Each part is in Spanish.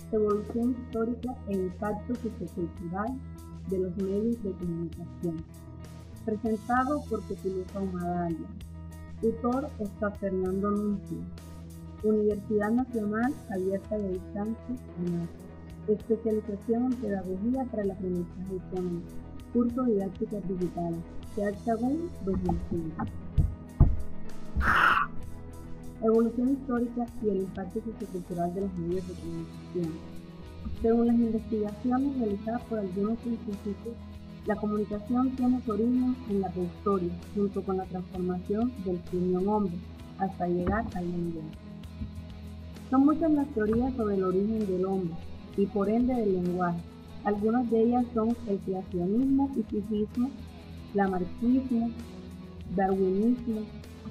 Evolución histórica e impacto sociocultural de los medios de comunicación. Presentado por Pepilusa Humadalia. Tutor Oscar Fernando Nuncio. Universidad Nacional Abierta y a Distancia, UNAD. Especialización en Pedagogía para el Aprendizaje Autónomo. Curso Didácticas Digitales. CHAGUN 2005. Evolución histórica y el impacto sociocultural de los medios de comunicación. Según las investigaciones realizadas por algunos científicos, la comunicación tiene su origen en la prehistoria, junto con la transformación del simio-hombre, hasta llegar al lenguaje. Son muchas las teorías sobre el origen del hombre, y por ende del lenguaje. Algunas de ellas son el creacionismo y psiquismo, lamarckismo, darwinismo,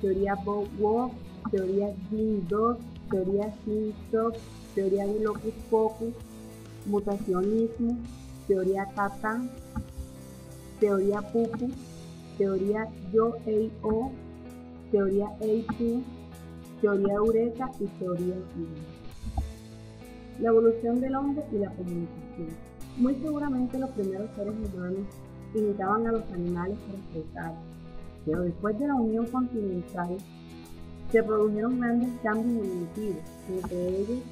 teoría Bob-Wood, teoría Jim-Dodd, teoría Hinchcliffe, teoría de Locus Pocus, mutacionismo, teoría Catán, teoría Pupu, teoría Yo-A-O, teoría A-Q, teoría Eureka y teoría Yin. La evolución del hombre y la comunicación. Muy seguramente los primeros seres humanos imitaban a los animales para expresarse, pero después de la unión continental se produjeron grandes cambios evolutivos. Entre ellos,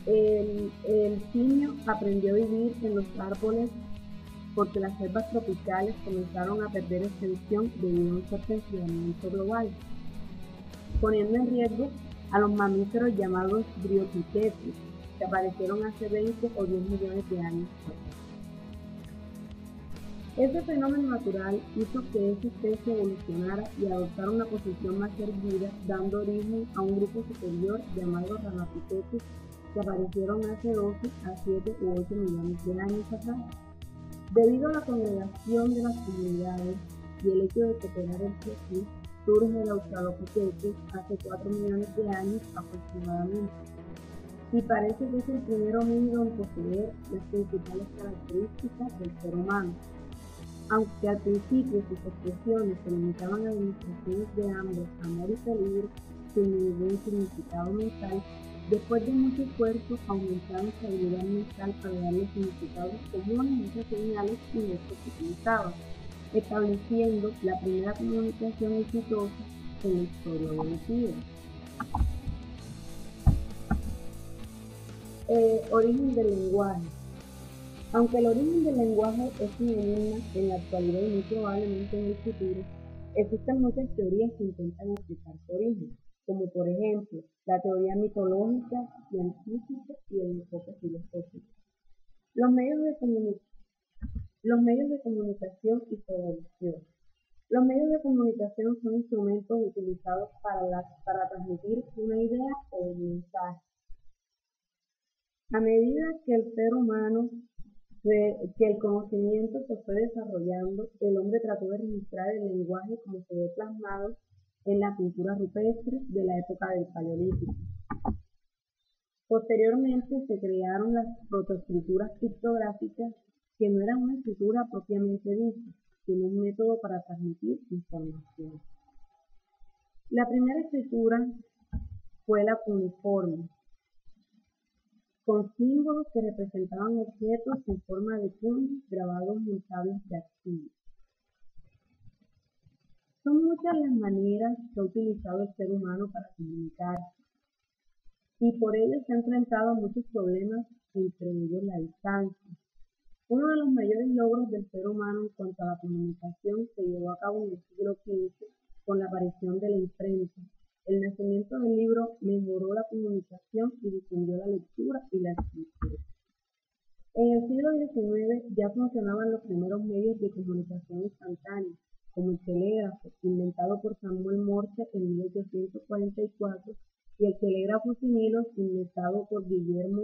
el simio aprendió a vivir en los árboles porque las selvas tropicales comenzaron a perder extensión debido a un fuerte enfriamiento global, poniendo en riesgo a los mamíferos llamados Bryopithecus, que aparecieron hace 20 o 10 millones de años. Ese fenómeno natural hizo que esa especie evolucionara y adoptara una posición más erguida, dando origen a un grupo superior llamado Ramapithecus, que aparecieron hace 12 a 7 u 8 millones de años atrás. Debido a la congregación de las comunidades y el hecho de cooperar entre sí, surge el Australopithecus hace 4 millones de años aproximadamente, y parece que es el primer homínido en poseer las principales características del ser humano. Aunque al principio sus expresiones se limitaban a demostraciones de hambre, amor y peligro, sin ningún significado mental, después de mucho esfuerzo aumentaron su habilidad mental para darle significados comunes a esas señales y gestos que utilizaban, estableciendo la primera comunicación exitosa en la historia evolutiva. Origen del lenguaje. Aunque el origen del lenguaje es un enigma en la actualidad y muy probablemente en el futuro, existen muchas teorías que intentan explicar su origen, como por ejemplo la teoría mitológica, científica y el enfoque filosófico. Los medios de comunicación y su evolución. Los medios de comunicación son instrumentos utilizados para transmitir una idea o un mensaje. A medida que el conocimiento se fue desarrollando, el hombre trató de registrar el lenguaje como se ve plasmado en la pintura rupestre de la época del Paleolítico. Posteriormente se crearon las protoescrituras pictográficas, que no eran una escritura propiamente dicha, sino un método para transmitir información. La primera escritura fue la cuneiforme, con símbolos que representaban objetos en forma de cuñas grabados en tablas de arcilla. Son muchas las maneras que ha utilizado el ser humano para comunicarse, y por ello se ha enfrentado a muchos problemas, entre ellos la distancia. Uno de los mayores logros del ser humano en cuanto a la comunicación se llevó a cabo en el siglo XV con la aparición de la imprenta. El nacimiento del libro mejoró la comunicación y difundió la lectura y la escritura. En el siglo XIX ya funcionaban los primeros medios de comunicación instantánea, como el telégrafo, inventado por Samuel Morse en 1844, y el telégrafo sin hilos, inventado por Guillermo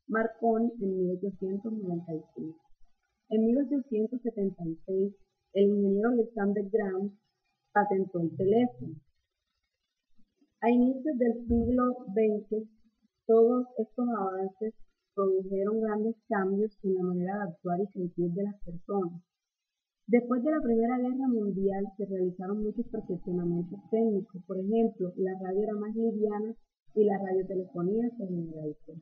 Marconi en 1895. En 1876, el ingeniero Alexander Graham patentó el teléfono. A inicios del siglo XX, todos estos avances produjeron grandes cambios en la manera de actuar y sentir de las personas. Después de la Primera Guerra Mundial se realizaron muchos perfeccionamientos técnicos. Por ejemplo, la radio era más liviana y la radiotelefonía se generalizó.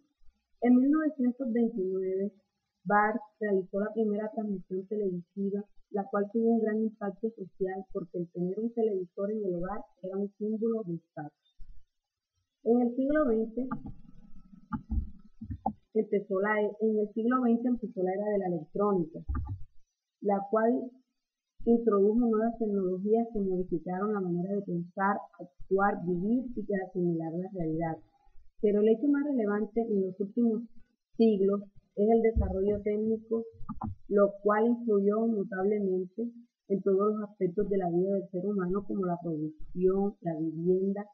En 1929, Barthes realizó la primera transmisión televisiva, la cual tuvo un gran impacto social porque el tener un televisor en el hogar era un símbolo de estatus. En el siglo XX empezó la era de la electrónica, la cual introdujo nuevas tecnologías que modificaron la manera de pensar, actuar, vivir y de asimilar la realidad. Pero el hecho más relevante en los últimos siglos es el desarrollo técnico, lo cual influyó notablemente en todos los aspectos de la vida del ser humano, como la producción, la vivienda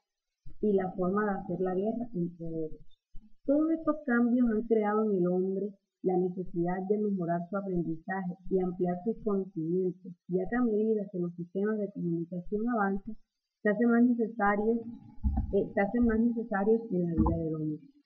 y la forma de hacer la guerra, entre otros. Todos estos cambios han creado en el hombre la necesidad de mejorar su aprendizaje y ampliar sus conocimientos, ya que a medida que los sistemas de comunicación avanzan, se hacen más necesarios en la vida del hombre.